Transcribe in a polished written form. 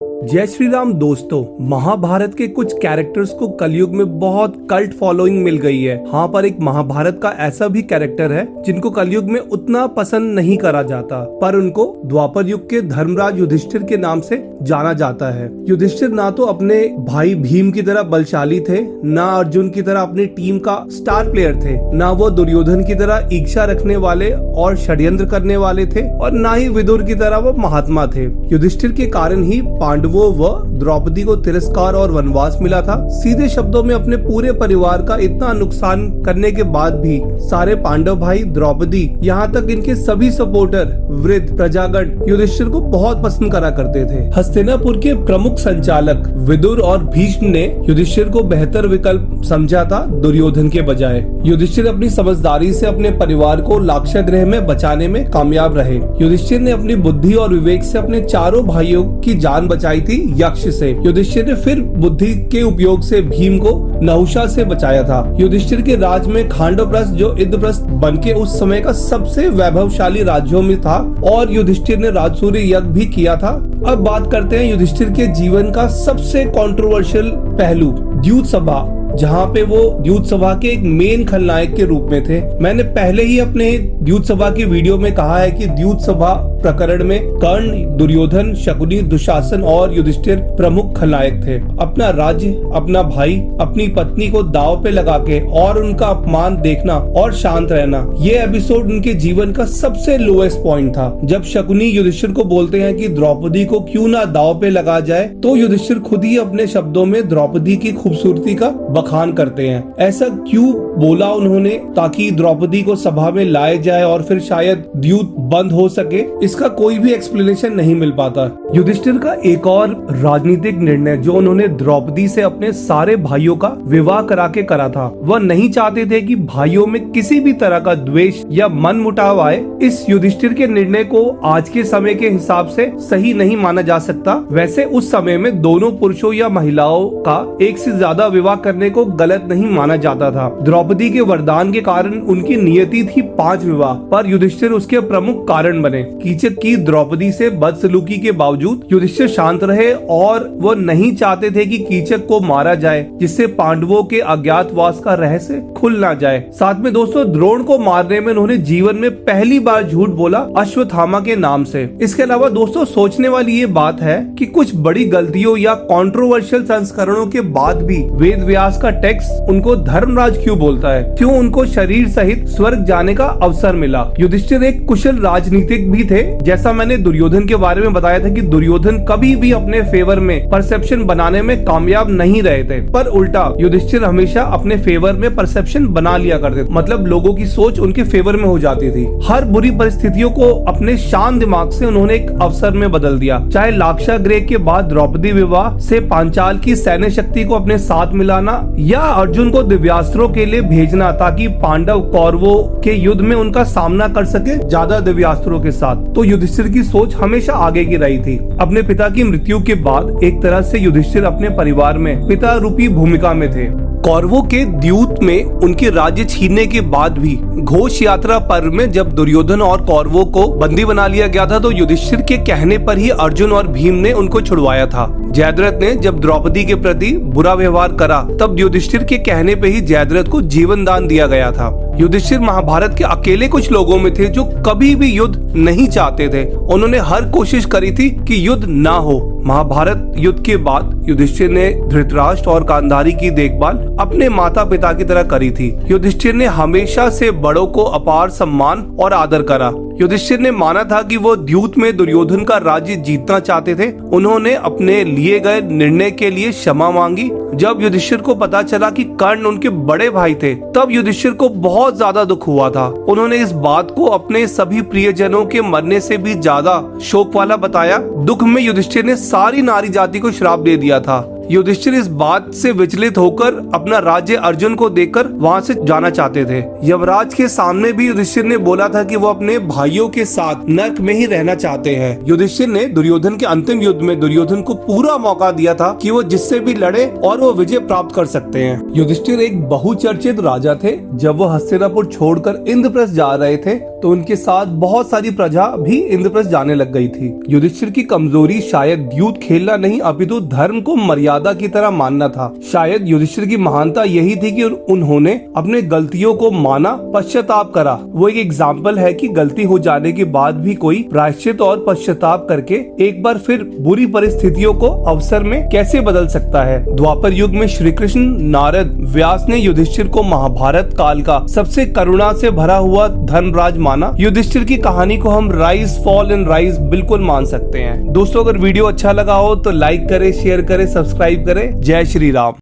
जय श्री राम दोस्तों। महाभारत के कुछ कैरेक्टर्स को कलयुग में बहुत कल्ट फॉलोइंग मिल गई है। हाँ, पर एक महाभारत का ऐसा भी कैरेक्टर है जिनको कलयुग में उतना पसंद नहीं करा जाता, पर उनको द्वापर युग के धर्मराज युधिष्ठिर के नाम से जाना जाता है। युधिष्ठिर ना तो अपने भाई भीम की तरह बलशाली थे, ना अर्जुन की तरह अपनी टीम का स्टार प्लेयर थे, ना वो दुर्योधन की तरह इच्छा रखने वाले और षड्यंत्र करने वाले थे, और ना ही विदुर की तरह वो महात्मा थे। युधिष्ठिर के कारण ही पांडवों व द्रौपदी को तिरस्कार और वनवास मिला था। सीधे शब्दों में अपने पूरे परिवार का इतना नुकसान करने के बाद भी सारे पांडव भाई, द्रौपदी, यहाँ तक इनके सभी सपोर्टर, वृद्ध, प्रजागण युधिष्ठिर को बहुत पसंद करा करते थे। हस्तिनापुर के प्रमुख संचालक विदुर और भीष्म ने युधिष्ठिर को बेहतर विकल्प समझा था दुर्योधन के बजाय। युधिष्ठिर अपनी समझदारी से अपने परिवार को लाक्षागृह में बचाने में कामयाब रहे। युधिष्ठिर ने अपनी बुद्धि और विवेक से अपने चारों भाइयों की जान बचाई थी यक्ष से। युधिष्ठिर ने फिर बुद्धि के उपयोग से भीम को नहुषा से बचाया था। युधिष्ठिर के राज में खांडवप्रस्थ, जो इंद्रप्रस्थ बनके उस समय का सबसे वैभवशाली राज्यों में था, और युधिष्ठिर ने राजसूय यज्ञ भी किया था। अब बात करते हैं युधिष्ठिर के जीवन का सबसे कंट्रोवर्शियल पहलू, द्यूत सभा, जहाँ पे वो द्यूत सभा के एक मेन खलनायक के रूप में थे। मैंने पहले ही अपने द्यूत सभा की वीडियो में कहा है कि द्यूत सभा प्रकरण में कर्ण, दुर्योधन, शकुनी, दुशासन और युधिष्ठिर प्रमुख खलनायक थे। अपना राज्य, अपना भाई, अपनी पत्नी को दांव पे लगा के और उनका अपमान देखना और शांत रहना, ये एपिसोड उनके जीवन का सबसे लोएस्ट पॉइंट था। जब शकुनी युधिष्ठिर को बोलते हैं कि द्रौपदी को क्यों ना दांव पे लगा जाए, तो युधिष्ठिर खुद ही अपने शब्दों में द्रौपदी की खूबसूरती का बखान करते हैं। ऐसा क्यों बोला उन्होंने, ताकि द्रौपदी को सभा में लाया जाए और फिर शायद द्यूत बंद हो सके, इसका कोई भी एक्सप्लेनेशन नहीं मिल पाता। युधिष्ठिर का एक और राजनीतिक निर्णय जो उन्होंने द्रौपदी से अपने सारे भाइयों का विवाह करा के करा था, वह नहीं चाहते थे कि भाइयों में किसी भी तरह का द्वेष या मन मुटाव आए। इस युधिष्ठिर के निर्णय को आज के समय के हिसाब से सही नहीं माना जा सकता। वैसे उस समय में दोनों पुरुषों या महिलाओं का एक से ज्यादा विवाह करने को गलत नहीं माना जाता था। द्रौपदी के वरदान के कारण उनकी नियति थी 5 विवाह, पर युधिष्ठिर उसके प्रमुख कारण बने। कीचक की द्रौपदी से बदसलूकी के बावजूद युधिष्ठिर शांत रहे और वो नहीं चाहते थे कि कीचक को मारा जाए, जिससे पांडवों के अज्ञातवास का रहस्य खुल ना जाए। साथ में दोस्तों, द्रोण को मारने में उन्होंने जीवन में पहली बार झूठ बोला अश्वत्थामा के नाम से। इसके अलावा दोस्तों, सोचने वाली ये बात है कि कुछ बड़ी गलतियों या कंट्रोवर्शियल संस्करणों के बाद भी वेद व्यास का टेक्स्ट उनको धर्मराज क्यों बोलता है, क्यों उनको शरीर सहित स्वर्ग जाने का अवसर मिला। युधिष्ठिर एक कुशल राजनीतिक भी थे। जैसा मैंने दुर्योधन के बारे में बताया था कि दुर्योधन कभी भी अपने फेवर में परसेप्शन बनाने में कामयाब नहीं रहे थे, पर उल्टा युधिष्ठिर हमेशा अपने फेवर में परसेप्शन बना लिया करते थे। मतलब लोगों की सोच उनके फेवर में हो जाती थी। हर बुरी परिस्थितियों को अपने शांत दिमाग से उन्होंने एक अवसर में बदल दिया। चाहे लाक्षागृह के बाद द्रौपदी विवाह से पांचाल की सैन्य शक्ति को अपने साथ मिलाना, या अर्जुन को दिव्यास्त्रों के लिए भेजना ताकि पांडव कौरवों के युद्ध में उनका सामना कर सके ज्यादा दिव्यास्त्रों के साथ, तो युधिष्ठिर की सोच हमेशा आगे की रही थी। अपने पिता की मृत्यु के बाद एक तरह से युधिष्ठिर अपने परिवार में पिता रूपी भूमिका में थे। कौरवों के द्यूत में उनके राज्य छीनने के बाद भी घोष यात्रा पर्व में जब दुर्योधन और कौरवों को बंदी बना लिया गया था, तो युधिष्ठिर के कहने पर ही अर्जुन और भीम ने उनको छुड़वाया था। जयद्रथ ने जब द्रौपदी के प्रति बुरा व्यवहार करा, तब युधिष्ठिर के कहने पे ही जयद्रथ को जीवन दान दिया गया था। युधिष्ठिर महाभारत के अकेले कुछ लोगों में थे जो कभी भी युद्ध नहीं चाहते थे। उन्होंने हर कोशिश करी थी कि युद्ध ना हो। महाभारत युद्ध के बाद युधिष्ठिर ने धृतराष्ट्र और गांधारी की देखभाल अपने माता पिता की तरह करी थी। युधिष्ठिर ने हमेशा से बड़ों को अपार सम्मान और आदर करा। युधिष्ठिर ने माना था कि वो द्यूत में दुर्योधन का राज्य जीतना चाहते थे। उन्होंने अपने लिए गए निर्णय के लिए क्षमा मांगी। जब युधिष्ठिर को पता चला कि कर्ण उनके बड़े भाई थे, तब युधिष्ठिर को बहुत ज्यादा दुख हुआ था। उन्होंने इस बात को अपने सभी प्रियजनों के मरने से भी ज्यादा शोक वाला बताया। दुख में युधिष्ठिर ने सारी नारी जाति को श्राप दे दिया था। युधिष्ठिर इस बात से विचलित होकर अपना राज्य अर्जुन को देकर वहाँ से जाना चाहते थे। यमराज के सामने भी युधिष्ठिर ने बोला था कि वो अपने भाइयों के साथ नर्क में ही रहना चाहते हैं। युधिष्ठिर ने दुर्योधन के अंतिम युद्ध में दुर्योधन को पूरा मौका दिया था कि वो जिससे भी लड़े और वो विजय प्राप्त कर सकते हैं। युधिष्ठिर एक बहुचर्चित राजा थे। जब वो हस्तिनापुर छोड़कर इंद्रप्रस्थ जा रहे थे तो उनके साथ बहुत सारी प्रजा भी इंद्रप्रस्थ जाने लग गई थी। युधिष्ठिर की कमजोरी शायद युद्ध खेलना नहीं अपितु धर्म को मर्यादा की तरह मानना था। शायद युधिष्ठिर की महानता यही थी कि उन्होंने अपने गलतियों को माना, पश्चाताप करा। वो एक एग्जाम्पल है कि गलती हो जाने के बाद भी कोई प्रायश्चित और पश्चाताप करके एक बार फिर बुरी परिस्थितियों को अवसर में कैसे बदल सकता है। द्वापर युग में श्री कृष्ण, नारद, व्यास ने युधिष्ठिर को महाभारत काल का सबसे करुणा से भरा हुआ धर्मराज माना। युधिष्ठिर की कहानी को हम राइज, फॉल एंड राइज बिल्कुल मान सकते हैं। दोस्तों, अगर वीडियो अच्छा लगा हो तो लाइक करें, शेयर करें, सब्सक्राइब करें। जय श्री राम।